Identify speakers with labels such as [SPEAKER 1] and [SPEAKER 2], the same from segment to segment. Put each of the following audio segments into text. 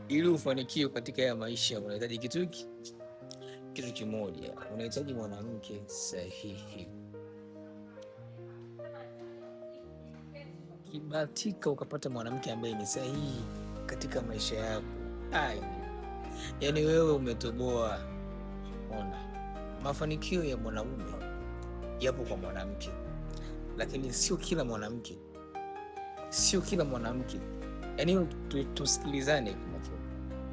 [SPEAKER 1] Ili ufanikiwe katika ya maisha unahitaji kitu kimoja, unahitaji mwanamke sahihi. Kibahatika ukapata mwanamke ambaye ni sahihi katika maisha yako, yani wewe umetoboa. Ona, mafanikio ya mwanaume yapo kwa mwanamke, lakini sio kila mwanamke, yani tusikilizane,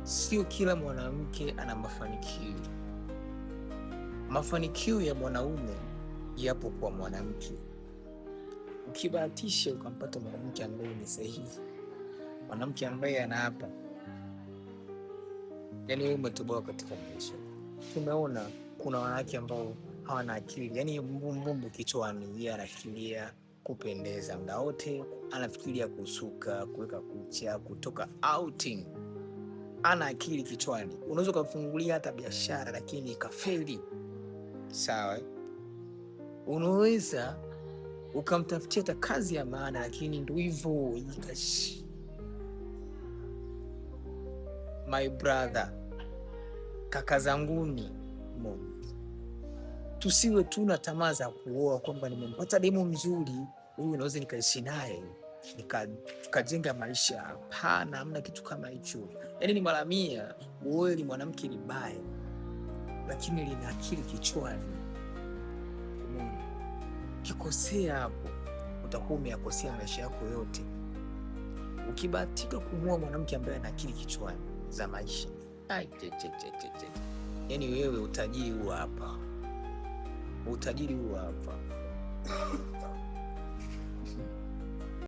[SPEAKER 1] sio kila mwanamke ana mafanikio. Mafanikio ya mwanaume yapo kwa mwanamke. Ukibahatisha ukampata mwanamke ambaye ni sahihi, mwanamke ambaye anaapa, yani wewe umetoboa katika maisha. Tumeona kuna wanawake ambao hawana akili, yani mbumbu kichwani, yeye anafikiria kupendeza muda wote, anafikiria kusuka, kuweka kucha, kutoka outing. Ana akili kichwani. Unaweza kufungulia hata biashara lakini ikafeli. Sawa? Unaweza ukamtafutia hata kazi ya maana lakini ndio hivyo ikashi. My brother, kaka zanguni, tusiwe tuna tamaa za kuoa kwamba nimempata demu mzuri, huyu naweza nikaishi naye tukajenga maisha. Hapana, hamna kitu kama hicho. Yani ni mara 100 uoe mwanamke ni baya, lakini lina akili kichwani. Kikosea hapo utakuwa umeyakosea maisha yako yote. Ukibahatika kumwoa mwanamke ambaye ana akili kichwani za maisha, yani wewe utajiri huu hapa.